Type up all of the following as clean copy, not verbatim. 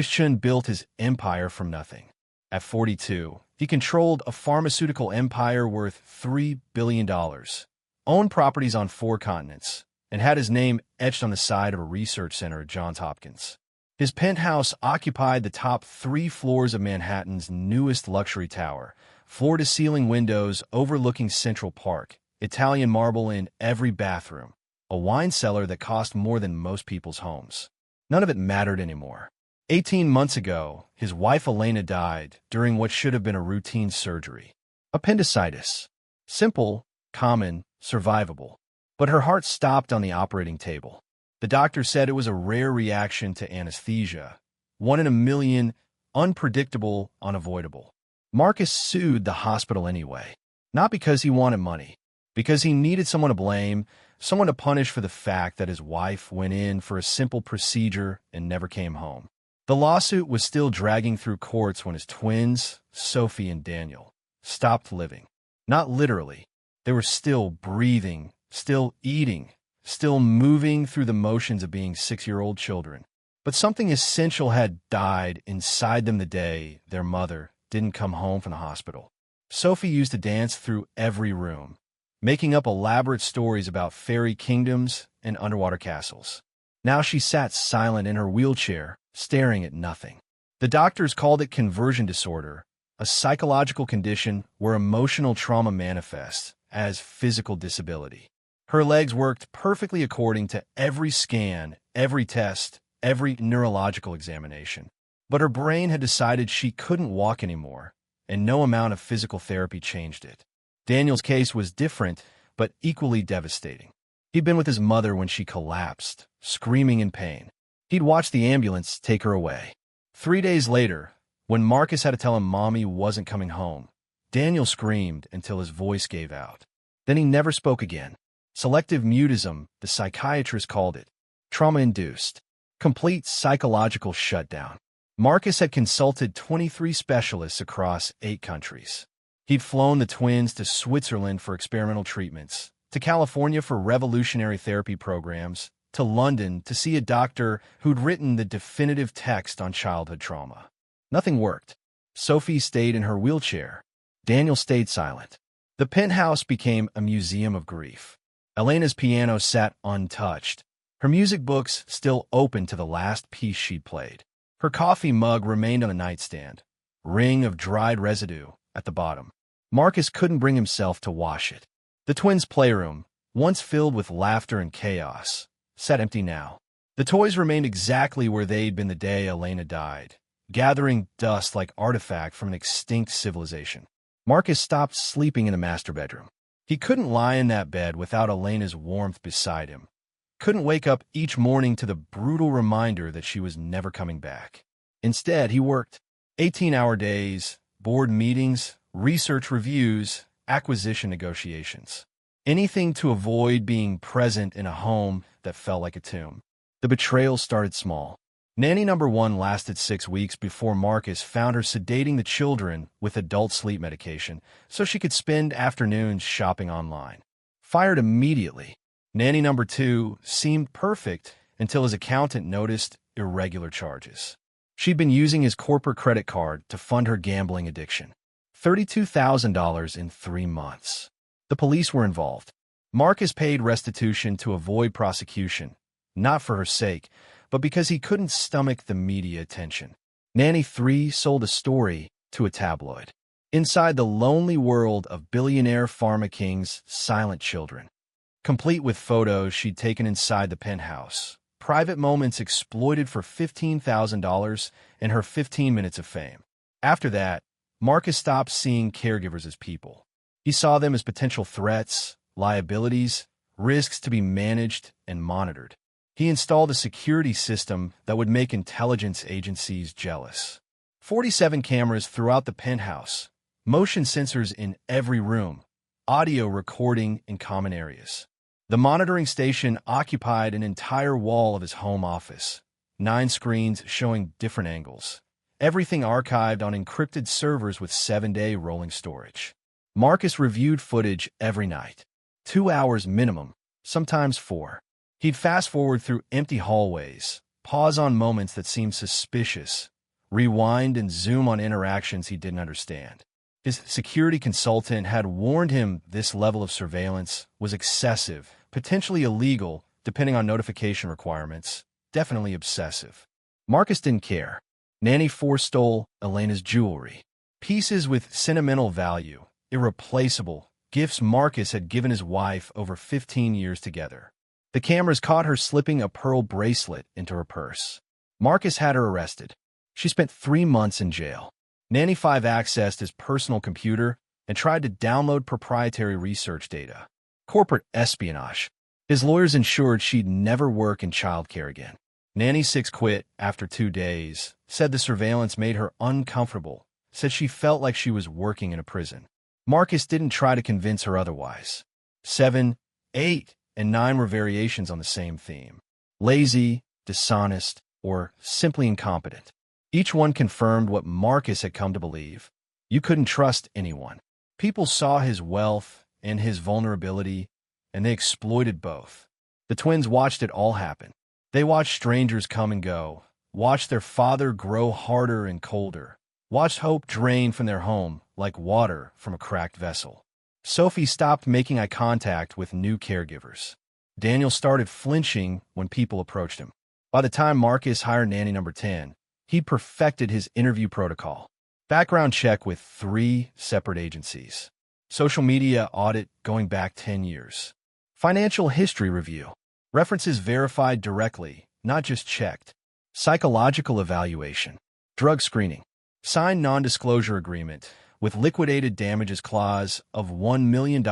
Chen built his empire from nothing. At 42, he controlled a pharmaceutical empire worth $3 billion, owned properties on 4 continents, and had his name etched on the side of a research center at Johns Hopkins. His penthouse occupied the top 3 floors of Manhattan's newest luxury tower, floor-to-ceiling windows overlooking Central Park, Italian marble in every bathroom, a wine cellar that cost more than most people's homes. None of it mattered anymore. 18 months ago, his wife Elena died during what should have been a routine surgery. Appendicitis. Simple, common, survivable. But her heart stopped on the operating table. The doctor said it was a rare reaction to anesthesia, 1 in a million, unpredictable, unavoidable. Marcus sued the hospital anyway, not because he wanted money, because he needed someone to blame, someone to punish for the fact that his wife went in for a simple procedure and never came home. The lawsuit was still dragging through courts when his twins, Sophie and Daniel, stopped living. Not literally. They were still breathing, still eating, still moving through the motions of being 6-year-old children. But something essential had died inside them the day their mother didn't come home from the hospital. Sophie used to dance through every room, making up elaborate stories about fairy kingdoms and underwater castles. Now she sat silent in her wheelchair, staring at nothing. The doctors called it conversion disorder, a psychological condition where emotional trauma manifests as physical disability. Her legs worked perfectly according to every scan, every test, every neurological examination. But her brain had decided she couldn't walk anymore, and no amount of physical therapy changed it. Daniel's case was different, but equally devastating. He'd been with his mother when she collapsed, screaming in pain. He'd watched the ambulance take her away. 3 days later, when Marcus had to tell him Mommy wasn't coming home, Daniel screamed until his voice gave out. Then he never spoke again. Selective mutism, the psychiatrist called it. Trauma-induced. Complete psychological shutdown. Marcus had consulted 23 specialists across 8 countries. He'd flown the twins to Switzerland for experimental treatments, to California for revolutionary therapy programs, to London to see a doctor who'd written the definitive text on childhood trauma. Nothing worked. Sophie stayed in her wheelchair. Daniel stayed silent. The penthouse became a museum of grief. Elena's piano sat untouched, her music books still open to the last piece she'd played. Her coffee mug remained on the nightstand, ring of dried residue at the bottom. Marcus couldn't bring himself to wash it. The twins' playroom, once filled with laughter and chaos, sat empty now. The toys remained exactly where they'd been the day Elena died, gathering dust like artifact from an extinct civilization. Marcus stopped sleeping in the master bedroom. He couldn't lie in that bed without Elena's warmth beside him. Couldn't wake up each morning to the brutal reminder that she was never coming back. Instead, he worked 18-hour days, board meetings, research reviews, acquisition negotiations. Anything to avoid being present in a home that felt like a tomb. The betrayal started small. Nanny number 1 lasted 6 weeks before Marcus found her sedating the children with adult sleep medication so she could spend afternoons shopping online. Fired immediately. Nanny number 2 seemed perfect until his accountant noticed irregular charges. She'd been using his corporate credit card to fund her gambling addiction. $32,000 in 3 months. The police were involved. Marcus paid restitution to avoid prosecution, not for her sake, but because he couldn't stomach the media attention. Nanny 3 sold a story to a tabloid. Inside the lonely world of billionaire pharma king's silent children. Complete with photos she'd taken inside the penthouse. Private moments exploited for $15,000 and her 15 minutes of fame. After that, Marcus stopped seeing caregivers as people. He saw them as potential threats, liabilities, risks to be managed and monitored. He installed a security system that would make intelligence agencies jealous. 47 cameras throughout the penthouse, motion sensors in every room, audio recording in common areas. The monitoring station occupied an entire wall of his home office, 9 screens showing different angles, everything archived on encrypted servers with 7-day rolling storage. Marcus reviewed footage every night, 2 hours minimum, sometimes 4. He'd fast-forward through empty hallways, pause on moments that seemed suspicious, rewind and zoom on interactions he didn't understand. His security consultant had warned him this level of surveillance was excessive, potentially illegal, depending on notification requirements, definitely obsessive. Marcus didn't care. Nanny forestole Elena's jewelry. Pieces with sentimental value, irreplaceable, gifts Marcus had given his wife over 15 years together. The cameras caught her slipping a pearl bracelet into her purse. Marcus had her arrested. She spent 3 months in jail. Nanny 5 accessed his personal computer and tried to download proprietary research data. Corporate espionage. His lawyers ensured she'd never work in childcare again. Nanny 6 quit after 2 days, said the surveillance made her uncomfortable, said she felt like she was working in a prison. Marcus didn't try to convince her otherwise. 7, 8, and 9 were variations on the same theme. Lazy, dishonest, or simply incompetent. Each one confirmed what Marcus had come to believe. You couldn't trust anyone. People saw his wealth and his vulnerability, and they exploited both. The twins watched it all happen. They watched strangers come and go, watched their father grow harder and colder, watched hope drain from their home like water from a cracked vessel. Sophie stopped making eye contact with new caregivers. Daniel started flinching when people approached him. By the time Marcus hired nanny number 10, he'd perfected his interview protocol. Background check with 3 separate agencies. Social media audit going back 10 years. Financial history review. References verified directly, not just checked. Psychological evaluation. Drug screening. Signed non-disclosure agreement with liquidated damages clause of $1 million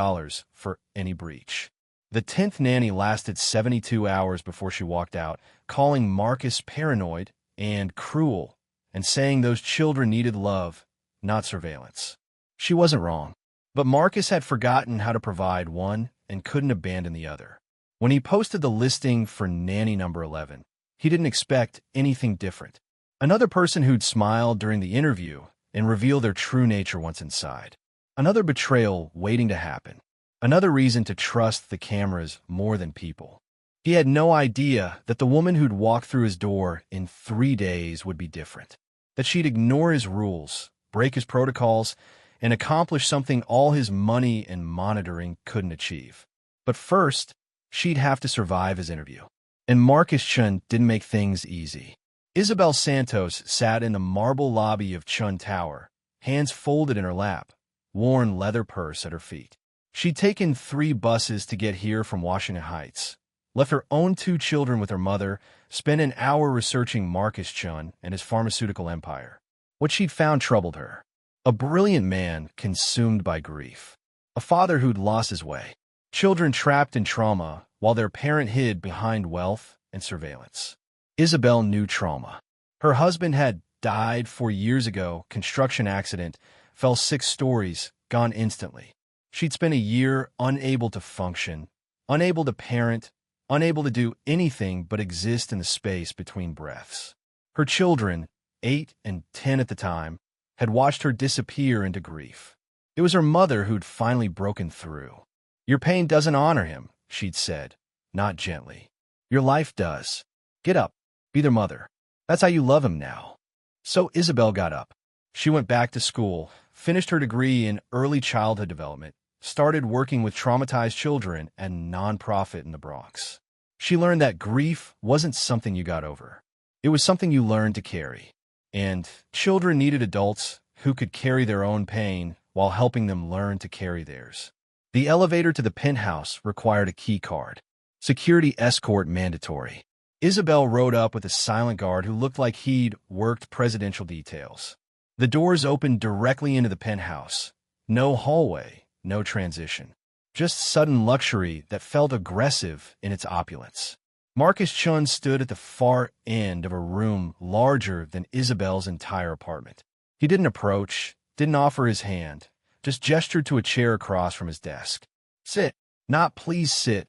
for any breach. The 10th nanny lasted 72 hours before she walked out, calling Marcus paranoid and cruel, and saying those children needed love, not surveillance. She wasn't wrong, but Marcus had forgotten how to provide one and couldn't abandon the other. When he posted the listing for nanny number 11, he didn't expect anything different. Another person who'd smile during the interview and reveal their true nature once inside. Another betrayal waiting to happen. Another reason to trust the cameras more than people. He had no idea that the woman who'd walk through his door in 3 days would be different. That she'd ignore his rules, break his protocols, and accomplish something all his money and monitoring couldn't achieve. But first, she'd have to survive his interview. And Marcus Chen didn't make things easy. Isabel Santos sat in the marble lobby of Chen Tower, hands folded in her lap, worn leather purse at her feet. She'd taken 3 buses to get here from Washington Heights, left her own 2 children with her mother, spent an hour researching Marcus Chen and his pharmaceutical empire. What she'd found troubled her. A brilliant man consumed by grief. A father who'd lost his way. Children trapped in trauma while their parent hid behind wealth and surveillance. Isabel knew trauma. Her husband had died 4 years ago, construction accident, fell 6 stories, gone instantly. She'd spent a year unable to function, unable to parent, unable to do anything but exist in the space between breaths. Her children, 8 and 10 at the time, had watched her disappear into grief. It was her mother who'd finally broken through. Your pain doesn't honor him, she'd said, not gently. Your life does. Get up. Be their mother. That's how you love him now. So Isabel got up. She went back to school, finished her degree in early childhood development, started working with traumatized children at a nonprofit in the Bronx. She learned that grief wasn't something you got over. It was something you learned to carry. And children needed adults who could carry their own pain while helping them learn to carry theirs. The elevator to the penthouse required a key card. Security escort mandatory. Isabel rode up with a silent guard who looked like he'd worked presidential details. The doors opened directly into the penthouse. No hallway, no transition. Just sudden luxury that felt aggressive in its opulence. Marcus Chen stood at the far end of a room larger than Isabel's entire apartment. He didn't approach, didn't offer his hand, just gestured to a chair across from his desk. Sit, not please sit,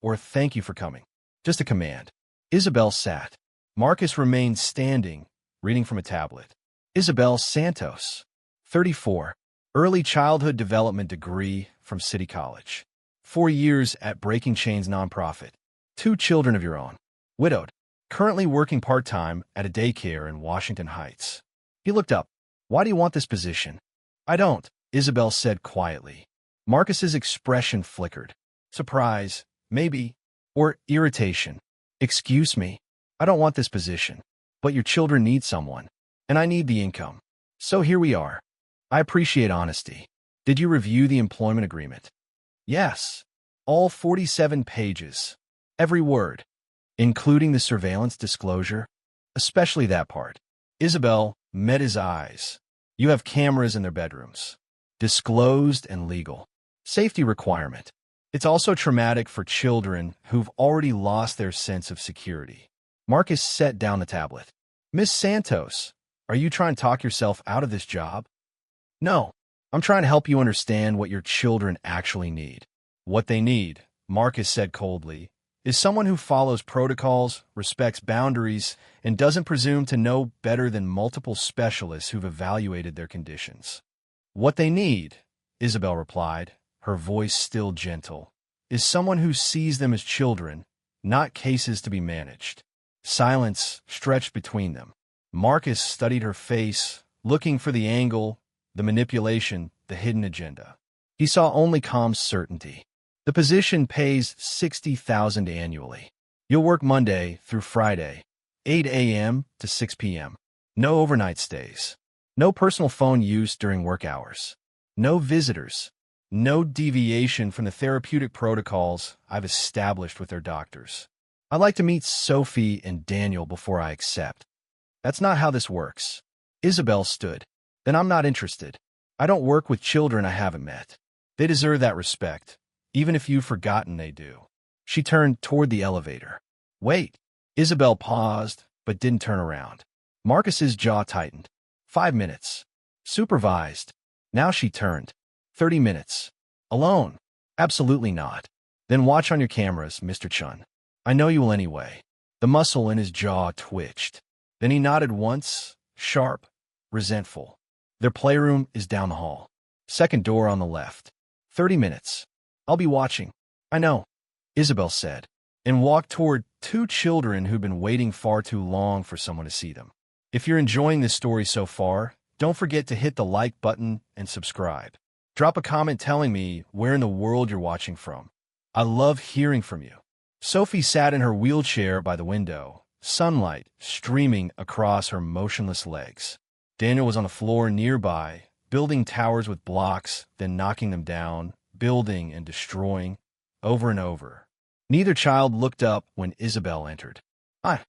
or thank you for coming. Just a command. Isabel sat. Marcus remained standing, reading from a tablet. Isabel Santos, 34, early childhood development degree from City College. 4 years at Breaking Chains nonprofit. 2 children of your own. Widowed. currently working part-time at a daycare in Washington Heights. He looked up. Why do you want this position? I don't, Isabel said quietly. Marcus's expression flickered. Surprise, maybe, or irritation. Excuse me, I don't want this position. But your children need someone, and I need the income. So here we are. I appreciate honesty. Did you review the employment agreement? Yes. All 47 pages. Every word. Including the surveillance disclosure? Especially that part. Isabel met his eyes. You have cameras in their bedrooms. Disclosed and legal. Safety requirement. It's also traumatic for children who've already lost their sense of security. Marcus set down the tablet. Miss Santos, are you trying to talk yourself out of this job? No, I'm trying to help you understand what your children actually need. What they need, Marcus said coldly, is someone who follows protocols, respects boundaries, and doesn't presume to know better than multiple specialists who've evaluated their conditions. What they need, Isabel replied, her voice still gentle, is someone who sees them as children, not cases to be managed. Silence stretched between them. Marcus studied her face, looking for the angle, the manipulation, the hidden agenda. He saw only calm certainty. The position pays $60,000 annually. You'll work Monday through Friday, 8 a.m. to 6 p.m. No overnight stays. No personal phone use during work hours. No visitors. No deviation from the therapeutic protocols I've established with their doctors. I'd like to meet Sophie and Daniel before I accept. That's not how this works. Isabel stood. Then I'm not interested. I don't work with children I haven't met. They deserve that respect, even if you've forgotten they do. She turned toward the elevator. Wait. Isabel paused, but didn't turn around. Marcus's jaw tightened. 5 minutes. Supervised. Now she turned. 30 minutes. Alone? Absolutely not. Then watch on your cameras, Mr. Chen. I know you will anyway. The muscle in his jaw twitched. Then he nodded once, sharp, resentful. Their playroom is down the hall. Second door on the left. 30 minutes. I'll be watching. I know, Isabel said, and walked toward 2 children who'd been waiting far too long for someone to see them. If you're enjoying this story so far, don't forget to hit the like button and subscribe. Drop a comment telling me where in the world you're watching from. I love hearing from you. Sophie sat in her wheelchair by the window, sunlight streaming across her motionless legs. Daniel was on the floor nearby, building towers with blocks, then knocking them down, building and destroying, over and over. Neither child looked up when Isabel entered. Hi,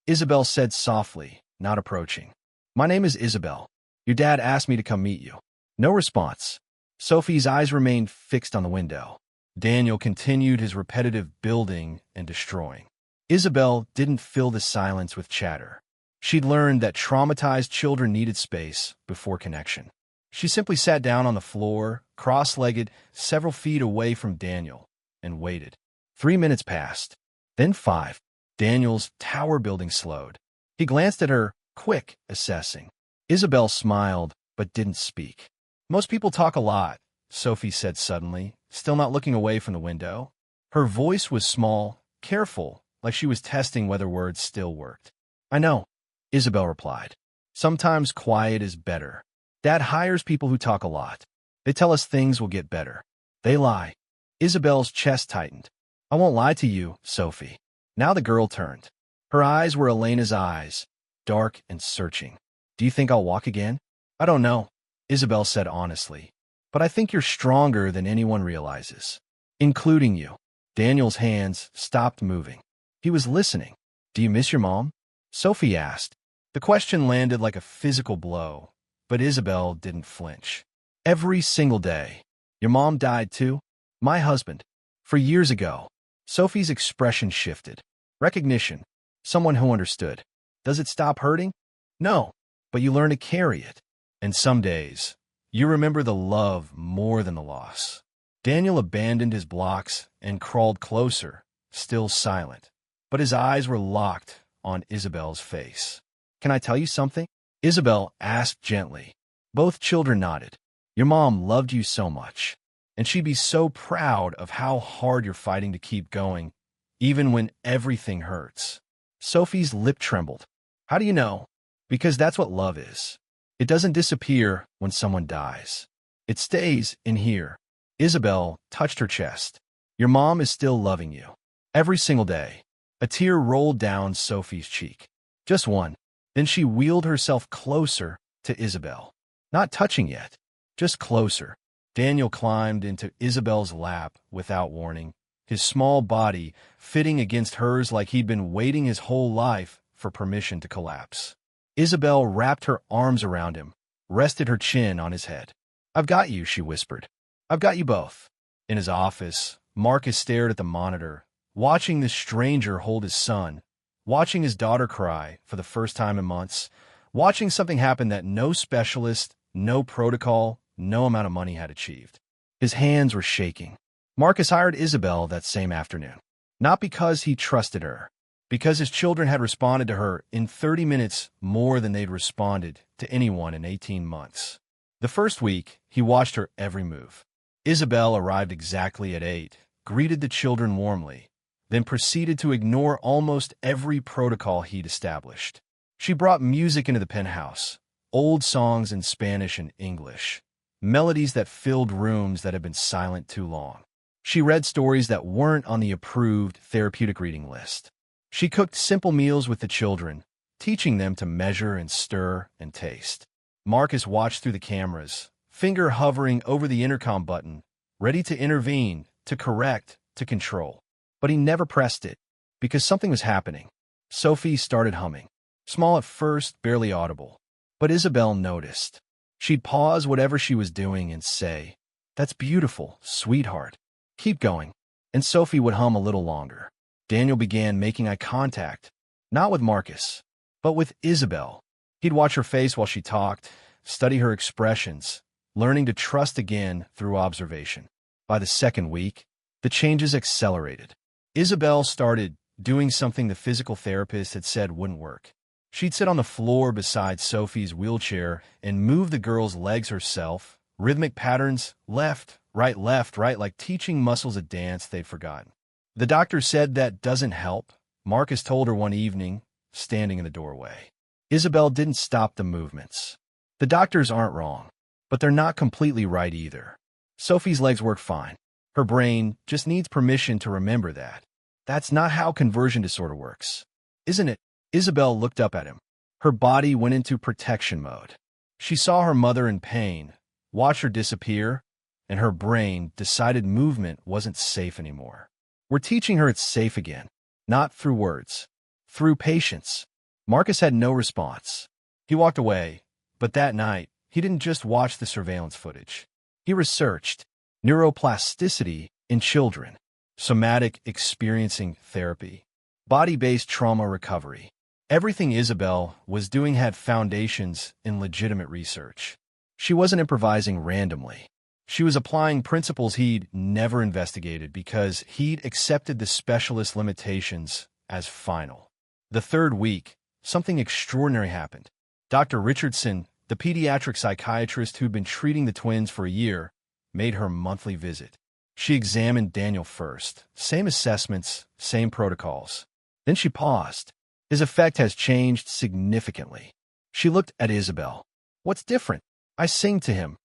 Isabel said softly, not approaching. My name is Isabel. Your dad asked me to come meet you. No response. Sophie's eyes remained fixed on the window. Daniel continued his repetitive building and destroying. Isabel didn't fill the silence with chatter. She'd learned that traumatized children needed space before connection. She simply sat down on the floor, cross-legged, several feet away from Daniel, and waited. 3 minutes passed. Then 5. Daniel's tower building slowed. He glanced at her, quick, assessing. Isabel smiled, but didn't speak. Most people talk a lot, Sophie said suddenly, still not looking away from the window. Her voice was small, careful, like she was testing whether words still worked. I know, Isabel replied. Sometimes quiet is better. Dad hires people who talk a lot. They tell us things will get better. They lie. Isabel's chest tightened. I won't lie to you, Sophie. Now the girl turned. Her eyes were Elena's eyes, dark and searching. Do you think I'll walk again? I don't know, Isabel said honestly. But I think you're stronger than anyone realizes, including you. Daniel's hands stopped moving. He was listening. Do you miss your mom? Sophie asked. The question landed like a physical blow, but Isabel didn't flinch. Every single day. Your mom died too? My husband. For years ago. Sophie's expression shifted. Recognition. Someone who understood. Does it stop hurting? No, but you learn to carry it. And some days, you remember the love more than the loss. Daniel abandoned his blocks and crawled closer, still silent. But his eyes were locked on Isabel's face. Can I tell you something? Isabel asked gently. Both children nodded. Your mom loved you so much, and she'd be so proud of how hard you're fighting to keep going, even when everything hurts. Sophie's lip trembled. How do you know? Because that's what love is. It doesn't disappear when someone dies. It stays in here. Isabel touched her chest. Your mom is still loving you. Every single day. A tear rolled down Sophie's cheek. Just one. Then she wheeled herself closer to Isabel. Not touching yet. Just closer. Daniel climbed into Isabel's lap without warning, his small body fitting against hers like he'd been waiting his whole life for permission to collapse. Isabel wrapped her arms around him, rested her chin on his head. I've got you, she whispered. I've got you both. In his office, Marcus stared at the monitor, watching this stranger hold his son, watching his daughter cry for the first time in months, watching something happen that no specialist, no protocol, no amount of money had achieved. His hands were shaking. Marcus hired Isabel that same afternoon. Not because he trusted her, because his children had responded to her in 30 minutes more than they'd responded to anyone in 18 months. The first week, he watched her every move. Isabel arrived exactly at 8, greeted the children warmly, then proceeded to ignore almost every protocol he'd established. She brought music into the penthouse, old songs in Spanish and English, melodies that filled rooms that had been silent too long. She read stories that weren't on the approved therapeutic reading list. She cooked simple meals with the children, teaching them to measure and stir and taste. Marcus watched through the cameras, finger hovering over the intercom button, ready to intervene, to correct, to control. But he never pressed it, because something was happening. Sophie started humming. Small at first, barely audible. But Isabel noticed. She'd pause whatever she was doing and say, "That's beautiful, sweetheart. Keep going." And Sophie would hum a little longer. Daniel began making eye contact, not with Marcus, but with Isabel. He'd watch her face while she talked, study her expressions, learning to trust again through observation. By the second week, the changes accelerated. Isabel started doing something the physical therapist had said wouldn't work. She'd sit on the floor beside Sophie's wheelchair and move the girl's legs herself, rhythmic patterns, left, right, like teaching muscles a dance they'd forgotten. The doctor said that doesn't help, Marcus told her one evening, standing in the doorway. Isabel didn't stop the movements. The doctors aren't wrong, but they're not completely right either. Sophie's legs work fine. Her brain just needs permission to remember that. That's not how conversion disorder works, isn't it? Isabel looked up at him. Her body went into protection mode. She saw her mother in pain, watched her disappear, and her brain decided movement wasn't safe anymore. We're teaching her it's safe again, not through words, through patience. Marcus had no response. He walked away, but that night, he didn't just watch the surveillance footage. He researched neuroplasticity in children, somatic experiencing therapy, body-based trauma recovery. Everything Isabel was doing had foundations in legitimate research. She wasn't improvising randomly. She was applying principles he'd never investigated because he'd accepted the specialist limitations as final. The third week, something extraordinary happened. Dr. Richardson, the pediatric psychiatrist who'd been treating the twins for a year, made her monthly visit. She examined Daniel first. Same assessments, same protocols. Then she paused. His effect has changed significantly. She looked at Isabel. What's different? I sing to him,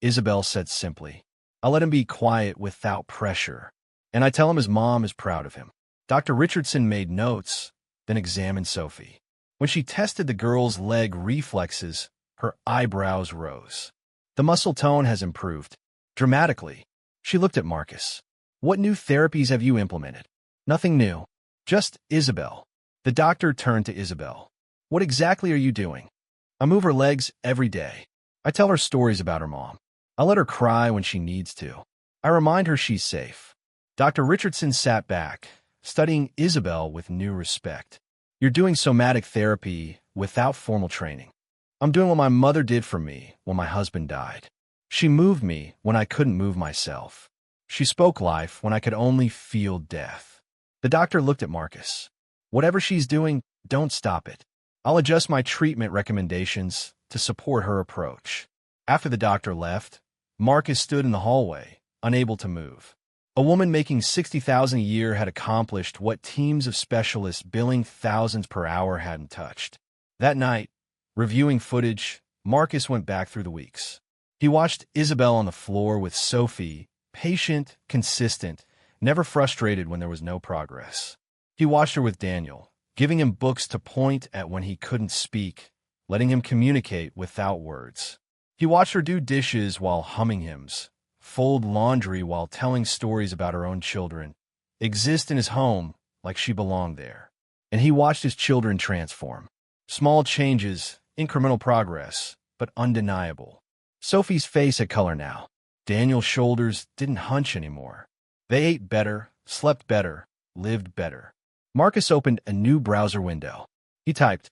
Isabel said simply. I let him be quiet without pressure, and I tell him his mom is proud of him. Dr. Richardson made notes, then examined Sophie. When she tested the girl's leg reflexes, her eyebrows rose. The muscle tone has improved. Dramatically. She looked at Marcus. What new therapies have you implemented? Nothing new. Just Isabel. The doctor turned to Isabel. What exactly are you doing? I move her legs every day. I tell her stories about her mom. I let her cry when she needs to. I remind her she's safe. Dr. Richardson sat back, studying Isabel with new respect. You're doing somatic therapy without formal training. I'm doing what my mother did for me when my husband died. She moved me when I couldn't move myself. She spoke life when I could only feel death. The doctor looked at Marcus. Whatever she's doing, don't stop it. I'll adjust my treatment recommendations to support her approach. After the doctor left, Marcus stood in the hallway, unable to move. A woman making $60,000 a year had accomplished what teams of specialists billing thousands per hour hadn't touched. That night, reviewing footage, Marcus went back through the weeks. He watched Isabel on the floor with Sophie, patient, consistent, never frustrated when there was no progress. He watched her with Daniel, giving him books to point at when he couldn't speak, letting him communicate without words. He watched her do dishes while humming hymns, fold laundry while telling stories about her own children, exist in his home like she belonged there. And he watched his children transform. Small changes, incremental progress, but undeniable. Sophie's face had color now. Daniel's shoulders didn't hunch anymore. They ate better, slept better, lived better. Marcus opened a new browser window. He typed,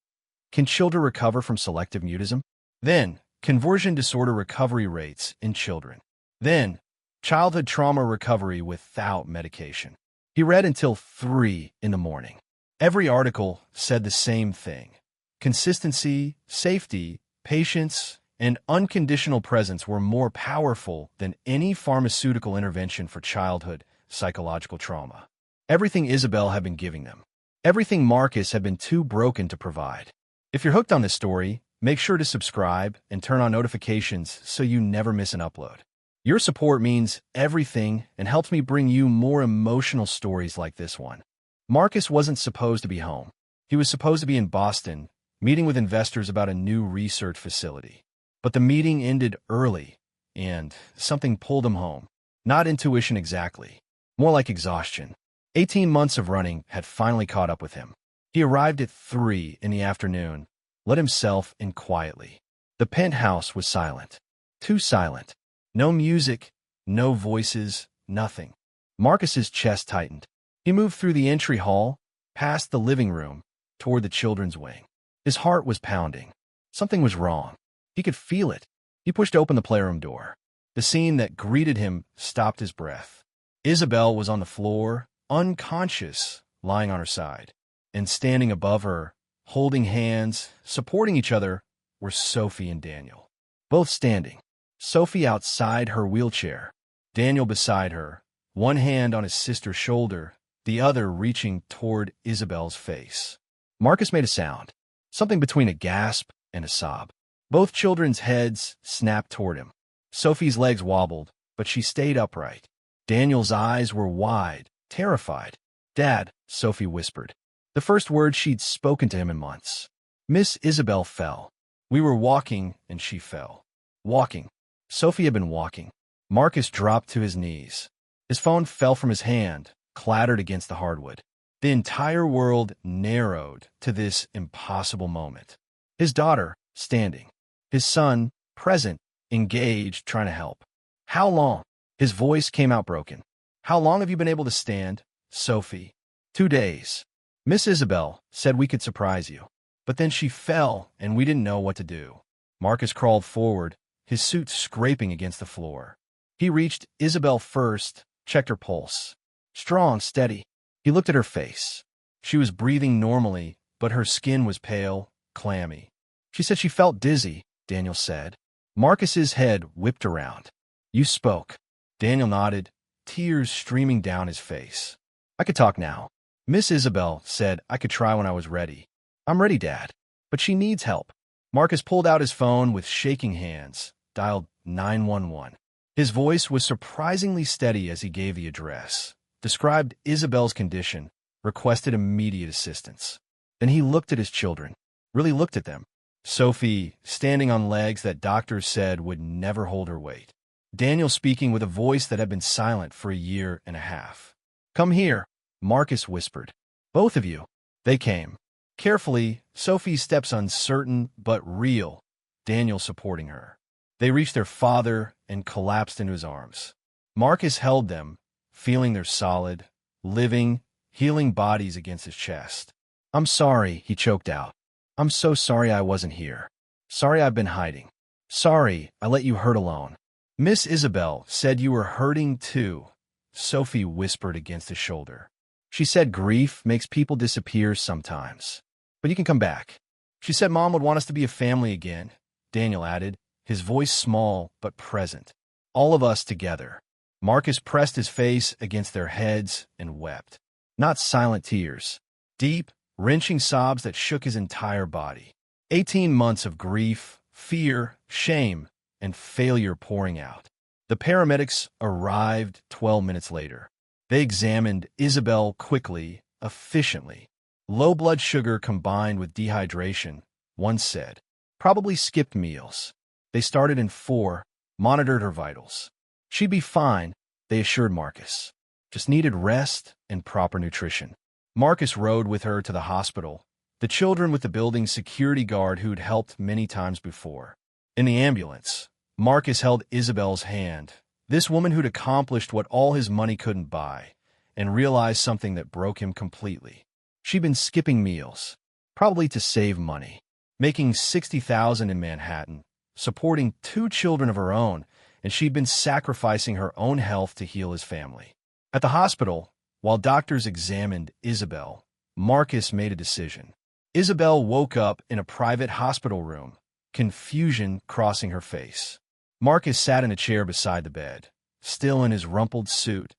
"Can children recover from selective mutism?" Then, conversion disorder recovery rates in children. Then, childhood trauma recovery without medication. He read until 3 in the morning. Every article said the same thing. Consistency, safety, patience, and unconditional presence were more powerful than any pharmaceutical intervention for childhood psychological trauma. Everything Isabel had been giving them. Everything Marcus had been too broken to provide. If you're hooked on this story, make sure to subscribe and turn on notifications so you never miss an upload. Your support means everything and helps me bring you more emotional stories like this one. Marcus wasn't supposed to be home. He was supposed to be in Boston, meeting with investors about a new research facility. But the meeting ended early, and something pulled him home. Not intuition exactly, more like exhaustion. 18 months of running had finally caught up with him. He arrived at 3 in the afternoon, let himself in quietly. The penthouse was silent. Too silent. No music, no voices, nothing. Marcus's chest tightened. He moved through the entry hall, past the living room, toward the children's wing. His heart was pounding. Something was wrong. He could feel it. He pushed open the playroom door. The scene that greeted him stopped his breath. Isabel was on the floor, unconscious, lying on her side. And standing above her, holding hands, supporting each other, were Sophie and Daniel. Both standing. Sophie outside her wheelchair. Daniel beside her, one hand on his sister's shoulder, the other reaching toward Isabel's face. Marcus made a sound, something between a gasp and a sob. Both children's heads snapped toward him. Sophie's legs wobbled, but she stayed upright. Daniel's eyes were wide, terrified. "Dad," Sophie whispered. The first word she'd spoken to him in months. Miss Isabel fell. We were walking, and she fell. Walking. Sophie had been walking. Marcus dropped to his knees. His phone fell from his hand, clattered against the hardwood. The entire world narrowed to this impossible moment. His daughter, standing. His son, present, engaged, trying to help. "How long?" His voice came out broken. "How long have you been able to stand, Sophie?" 2 days. Miss Isabel said we could surprise you. But then she fell, and we didn't know what to do. Marcus crawled forward, his suit scraping against the floor. He reached Isabel first, checked her pulse. Strong, steady. He looked at her face. She was breathing normally, but her skin was pale, clammy. She said she felt dizzy, Daniel said. Marcus's head whipped around. "You spoke." Daniel nodded, tears streaming down his face. "I could talk now." Miss Isabel said I could try when I was ready. "I'm ready, Dad. But she needs help." Marcus pulled out his phone with shaking hands, dialed 911. His voice was surprisingly steady as he gave the address, described Isabel's condition, requested immediate assistance. Then he looked at his children, really looked at them. Sophie, standing on legs that doctors said would never hold her weight. Daniel speaking with a voice that had been silent for a year and a half. "Come here," Marcus whispered. "Both of you." They came. Carefully, Sophie's steps uncertain but real, Daniel supporting her. They reached their father and collapsed into his arms. Marcus held them, feeling their solid, living, healing bodies against his chest. "I'm sorry," he choked out. "I'm so sorry I wasn't here. Sorry I've been hiding. Sorry I let you hurt alone." Miss Isabel said you were hurting too, Sophie whispered against his shoulder. She said grief makes people disappear sometimes, but you can come back. She said Mom would want us to be a family again, Daniel added, his voice small but present. All of us together. Marcus pressed his face against their heads and wept. Not silent tears. Deep, wrenching sobs that shook his entire body. 18 months of grief, fear, shame, and failure pouring out. The paramedics arrived 12 minutes later. They examined Isabel quickly, efficiently. Low blood sugar combined with dehydration, one said. Probably skipped meals. They started in 4, monitored her vitals. She'd be fine, they assured Marcus. Just needed rest and proper nutrition. Marcus rode with her to the hospital, the children with the building's security guard who'd helped many times before. In the ambulance, Marcus held Isabel's hand, this woman who'd accomplished what all his money couldn't buy, and realized something that broke him completely. She'd been skipping meals, probably to save money, making $60,000 in Manhattan, supporting 2 children of her own, and she'd been sacrificing her own health to heal his family. At the hospital, while doctors examined Isabel, Marcus made a decision. Isabel woke up in a private hospital room, confusion crossing her face. Marcus sat in a chair beside the bed, still in his rumpled suit,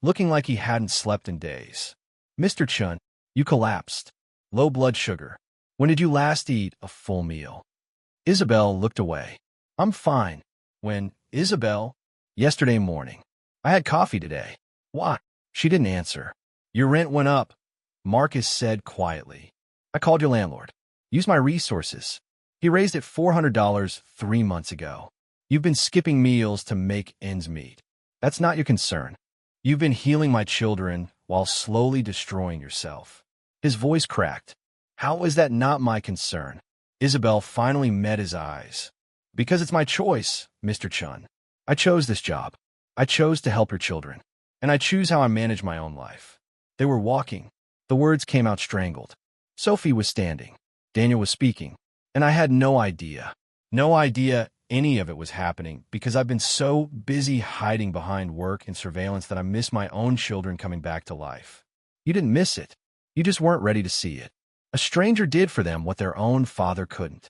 looking like he hadn't slept in days. "Mr. Chen, you collapsed. Low blood sugar. When did you last eat a full meal?" Isabel looked away. "I'm fine." "When, Isabel?" "Yesterday morning. I had coffee today." "Why?" She didn't answer. "Your rent went up," Marcus said quietly. "I called your landlord. Used my resources. He raised it $400 3 months ago. You've been skipping meals to make ends meet. That's not your concern. You've been healing my children while slowly destroying yourself." His voice cracked. "How is that not my concern?" Isabel finally met his eyes. "Because it's my choice, Mr. Chen. I chose this job. I chose to help your children. And I choose how I manage my own life." They were walking. The words came out strangled. Sophie was standing. Daniel was speaking. And I had no idea. No idea any of it was happening because I've been so busy hiding behind work and surveillance that I missed my own children coming back to life. You didn't miss it. You just weren't ready to see it. A stranger did for them what their own father couldn't.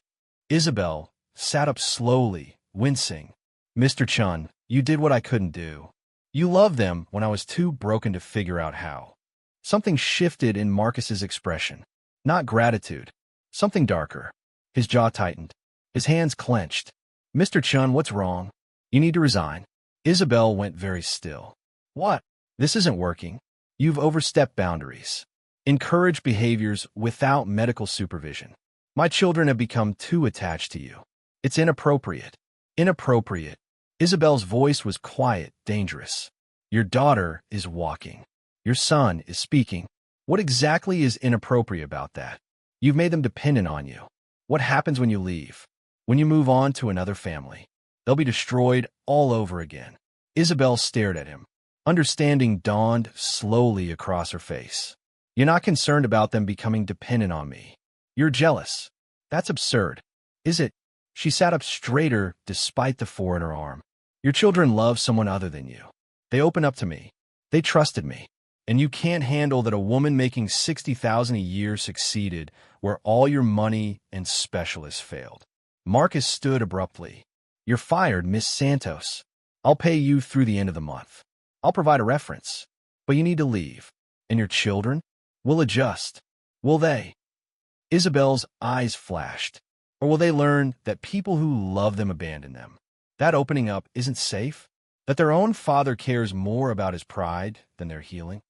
Isabel sat up slowly, wincing. "Mr. Chen, you did what I couldn't do. You loved them when I was too broken to figure out how." Something shifted in Marcus's expression. Not gratitude. Something darker. His jaw tightened. His hands clenched. "Mr. Chen, what's wrong? You need to resign." Isabel went very still. "What? This isn't working. You've overstepped boundaries. Encouraged behaviors without medical supervision. My children have become too attached to you. It's inappropriate." Inappropriate. Isabel's voice was quiet, dangerous. "Your daughter is walking. Your son is speaking. What exactly is inappropriate about that? You've made them dependent on you. What happens when you leave? When you move on to another family? They'll be destroyed all over again." Isabel stared at him. Understanding dawned slowly across her face. "You're not concerned about them becoming dependent on me. You're jealous. That's absurd. Is it?" She sat up straighter despite the 4 in her arm. "Your children love someone other than you. They opened up to me. They trusted me. And you can't handle that a woman making $60,000 a year succeeded where all your money and specialists failed." Marcus stood abruptly. "You're fired, Miss Santos. I'll pay you through the end of the month. I'll provide a reference. But you need to leave. And your children? Will adjust. Will they?" Isabel's eyes flashed. "Or will they learn that people who love them abandon them? That opening up isn't safe? That their own father cares more about his pride than their healing?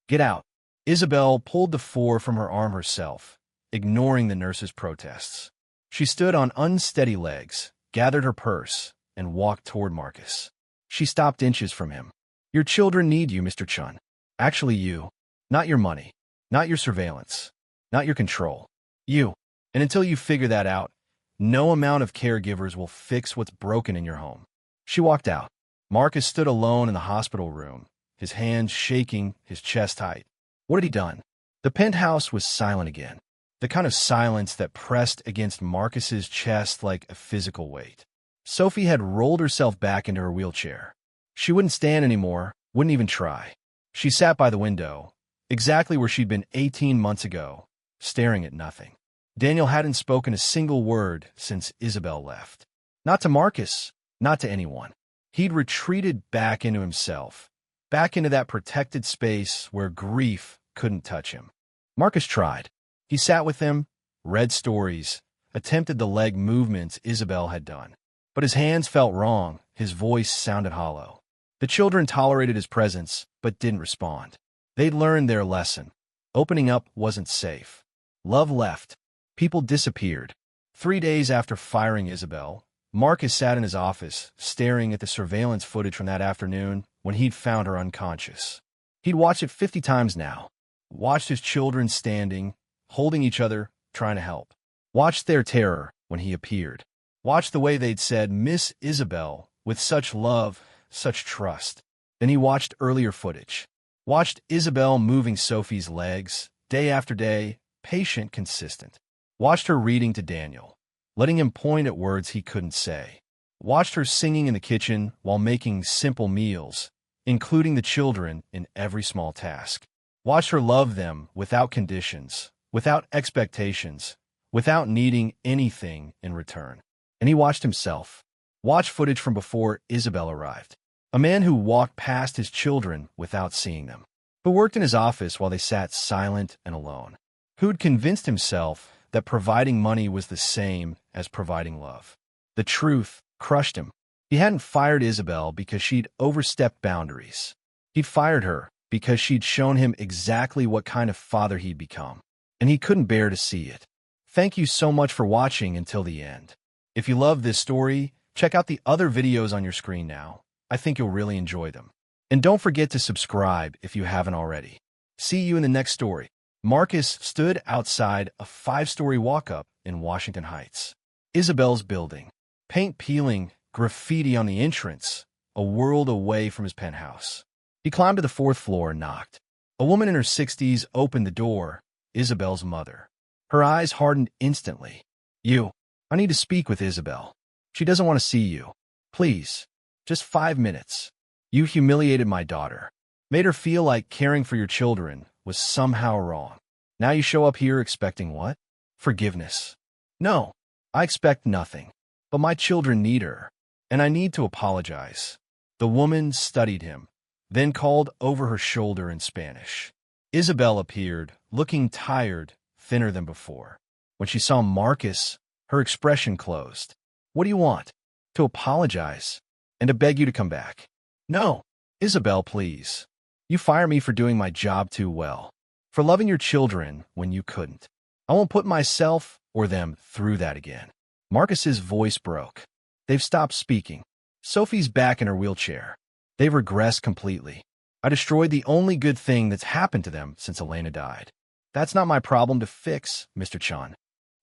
Get out." Isabel pulled the 4 from her arm herself, ignoring the nurse's protests. She stood on unsteady legs, gathered her purse, and walked toward Marcus. She stopped inches from him. "Your children need you, Mr. Chen. Actually you. Not your money. Not your surveillance. Not your control. You. And until you figure that out, no amount of caregivers will fix what's broken in your home." She walked out. Marcus stood alone in the hospital room, his hands shaking, his chest tight. What had he done? The penthouse was silent again, the kind of silence that pressed against Marcus's chest like a physical weight. Sophie had rolled herself back into her wheelchair. She wouldn't stand anymore, wouldn't even try. She sat by the window, exactly where she'd been 18 months ago, staring at nothing. Daniel hadn't spoken a single word since Isabel left. Not to Marcus, not to anyone. He'd retreated back into himself, back into that protected space where grief couldn't touch him. Marcus tried. He sat with them, read stories, attempted the leg movements Isabel had done. But his hands felt wrong, his voice sounded hollow. The children tolerated his presence, but didn't respond. They'd learned their lesson. Opening up wasn't safe. Love left. People disappeared. 3 days after firing Isabel, Marcus sat in his office, staring at the surveillance footage from that afternoon when he'd found her unconscious. He'd watched it 50 times now. Watched his children standing, holding each other, trying to help. Watched their terror when he appeared. Watched the way they'd said, "Miss Isabel," with such love, such trust. Then he watched earlier footage. Watched Isabel moving Sophie's legs, day after day, patient, consistent. Watched her reading to Daniel, letting him point at words he couldn't say. Watched her singing in the kitchen while making simple meals, including the children in every small task. Watched her love them without conditions, without expectations, without needing anything in return. And he watched himself. Watched footage from before Isabel arrived. A man who walked past his children without seeing them. Who worked in his office while they sat silent and alone. Who'd convinced himself that providing money was the same as providing love. The truth crushed him. He hadn't fired Isabel because she'd overstepped boundaries. He'd fired her because she'd shown him exactly what kind of father he'd become. And he couldn't bear to see it. Thank you so much for watching until the end. If you love this story, check out the other videos on your screen now. I think you'll really enjoy them. And don't forget to subscribe if you haven't already. See you in the next story. Marcus stood outside a 5-story walk-up in Washington Heights. Isabel's building. Paint peeling, graffiti on the entrance, a world away from his penthouse. He climbed to the 4th floor and knocked. A woman in her 60s opened the door, Isabel's mother. Her eyes hardened instantly. I need to speak with Isabel. She doesn't want to see you. Please, just 5 minutes. You humiliated my daughter. Made her feel like caring for your children was somehow wrong. Now you show up here expecting what? Forgiveness. No, I expect nothing. But my children need her, and I need to apologize. The woman studied him, then called over her shoulder in Spanish. Isabel appeared, looking tired, thinner than before. When she saw Marcus, her expression closed. What do you want? To apologize, and to beg you to come back. No, Isabel, please. You fire me for doing my job too well, for loving your children when you couldn't. I won't put myself or them through that again. Marcus's voice broke. They've stopped speaking. Sophie's back in her wheelchair. They've regressed completely. I destroyed the only good thing that's happened to them since Elena died. That's not my problem to fix, Mr. Chen.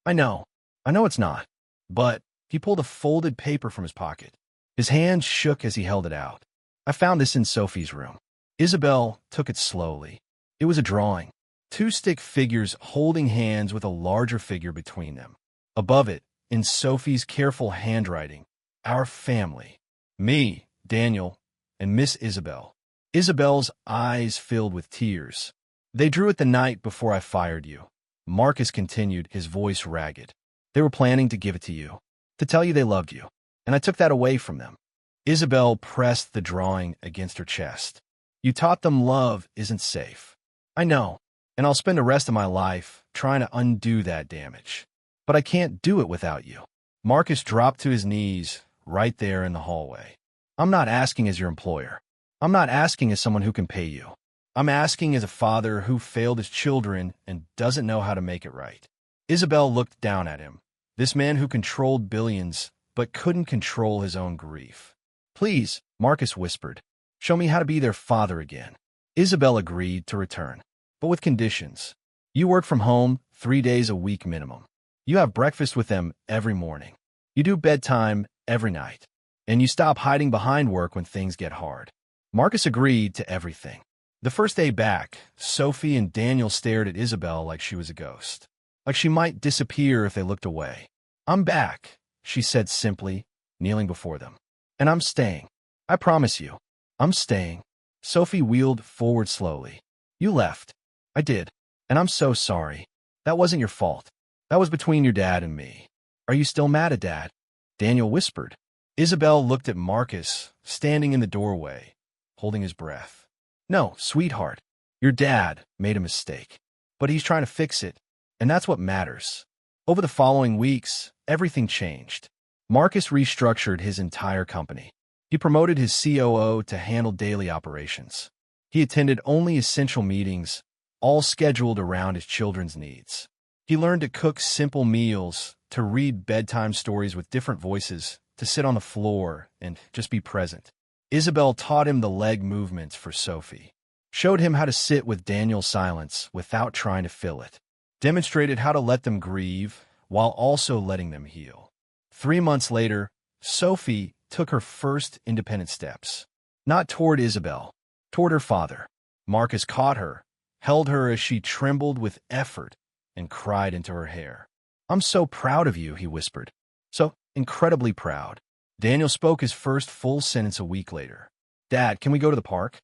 I know it's not. But he pulled a folded paper from his pocket. His hand shook as he held it out. I found this in Sophie's room. Isabel took it slowly. It was a drawing. 2 stick figures holding hands with a larger figure between them. Above it, in Sophie's careful handwriting, our family. Me, Daniel, and Miss Isabel. Isabel's eyes filled with tears. They drew it the night before I fired you. Marcus continued, his voice ragged. They were planning to give it to you, to tell you they loved you, and I took that away from them. Isabel pressed the drawing against her chest. You taught them love isn't safe. I know, and I'll spend the rest of my life trying to undo that damage. But I can't do it without you. Marcus dropped to his knees right there in the hallway. I'm not asking as your employer. I'm not asking as someone who can pay you. I'm asking as a father who failed his children and doesn't know how to make it right. Isabel looked down at him, this man who controlled billions but couldn't control his own grief. Please, Marcus whispered, show me how to be their father again. Isabel agreed to return, but with conditions. You work from home 3 days a week minimum. You have breakfast with them every morning. You do bedtime every night. And you stop hiding behind work when things get hard. Marcus agreed to everything. The first day back, Sophie and Daniel stared at Isabel like she was a ghost. Like she might disappear if they looked away. I'm back, she said simply, kneeling before them. And I'm staying. I promise you. I'm staying. Sophie wheeled forward slowly. You left. I did. And I'm so sorry. That wasn't your fault. That was between your dad and me. Are you still mad at Dad? Daniel whispered. Isabel looked at Marcus, standing in the doorway, holding his breath. No, sweetheart, your dad made a mistake, but he's trying to fix it, and that's what matters. Over the following weeks, everything changed. Marcus restructured his entire company. He promoted his COO to handle daily operations. He attended only essential meetings, all scheduled around his children's needs. He learned to cook simple meals, to read bedtime stories with different voices, to sit on the floor and just be present. Isabel taught him the leg movements for Sophie, showed him how to sit with Daniel's silence without trying to fill it, demonstrated how to let them grieve while also letting them heal. 3 months later, Sophie took her first independent steps, not toward Isabel, toward her father. Marcus caught her, held her as she trembled with effort, and cried into her hair. "I'm so proud of you," he whispered. "So incredibly proud." Daniel spoke his first full sentence a week later. "Dad, can we go to the park?"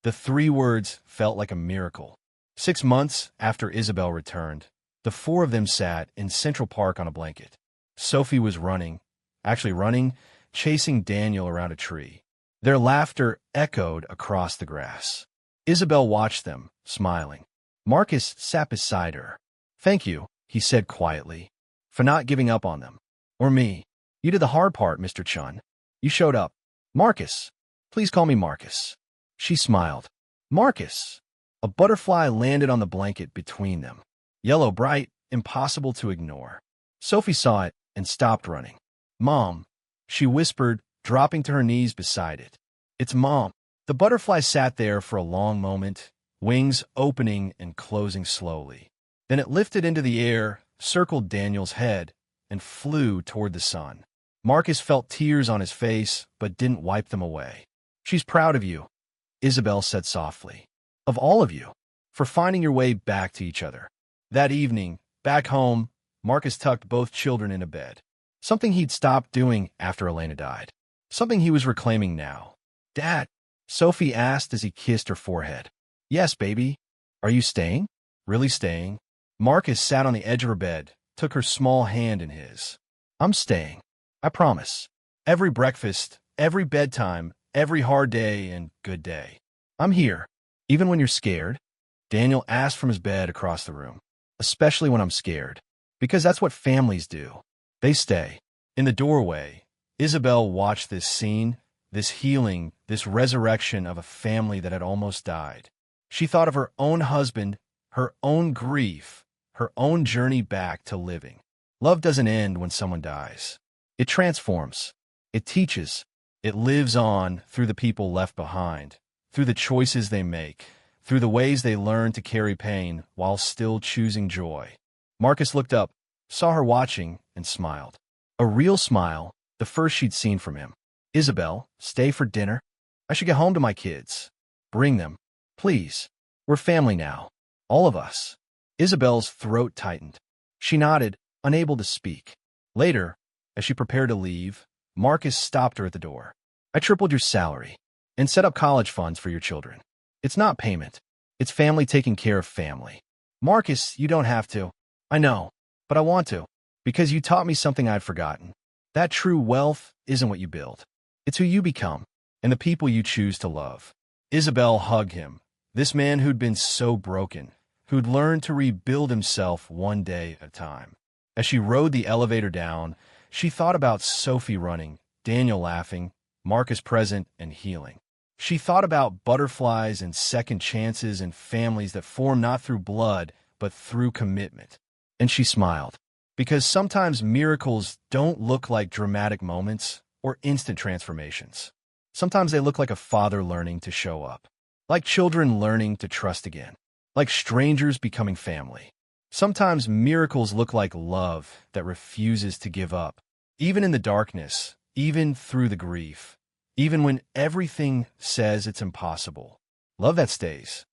The 3 words felt like a miracle. 6 months after Isabel returned, the 4 of them sat in Central Park on a blanket. Sophie was running, chasing Daniel around a tree. Their laughter echoed across the grass. Isabel watched them, smiling. Marcus sat beside her. "Thank you," he said quietly, "for not giving up on them. Or me. You did the hard part, Mr. Chen. You showed up. Marcus. Please call me Marcus." She smiled. "Marcus." A butterfly landed on the blanket between them. Yellow bright, impossible to ignore. Sophie saw it and stopped running. "Mom," she whispered, dropping to her knees beside it. "It's Mom." The butterfly sat there for a long moment, wings opening and closing slowly. Then it lifted into the air, circled Daniel's head, and flew toward the sun. Marcus felt tears on his face, but didn't wipe them away. "She's proud of you," Isabel said softly. "Of all of you, for finding your way back to each other." That evening, back home, Marcus tucked both children into bed. Something he'd stopped doing after Elena died. Something he was reclaiming now. "Dad," Sophie asked as he kissed her forehead. "Yes, baby. Are you staying?" "Really staying?" Marcus sat on the edge of her bed, took her small hand in his. "I'm staying. I promise. Every breakfast, every bedtime, every hard day and good day. I'm here. Even when you're scared?" Daniel asked from his bed across the room. "Especially when I'm scared. Because that's what families do. They stay." In the doorway, Isabel watched this scene, this healing, this resurrection of a family that had almost died. She thought of her own husband, her own grief, her own journey back to living. Love doesn't end when someone dies. It transforms. It teaches. It lives on through the people left behind, through the choices they make, through the ways they learn to carry pain while still choosing joy. Marcus looked up, saw her watching, and smiled. A real smile, the first she'd seen from him. "Isabel, stay for dinner? I should get home to my kids. Bring them. Please. We're family now. All of us." Isabel's throat tightened. She nodded, unable to speak. Later, as she prepared to leave, Marcus stopped her at the door. "I tripled your salary and set up college funds for your children. It's not payment. It's family taking care of family." "Marcus, you don't have to." "I know, but I want to. Because you taught me something I'd forgotten. That true wealth isn't what you build. It's who you become and the people you choose to love." Isabel hugged him, this man who'd been so broken, who'd learned to rebuild himself one day at a time. As she rode the elevator down, she thought about Sophie running, Daniel laughing, Marcus present and healing. She thought about butterflies and second chances and families that form not through blood, but through commitment. And she smiled. Because sometimes miracles don't look like dramatic moments or instant transformations. Sometimes they look like a father learning to show up. Like children learning to trust again. Like strangers becoming family. Sometimes miracles look like love that refuses to give up. Even in the darkness, even through the grief, even when everything says it's impossible. Love that stays.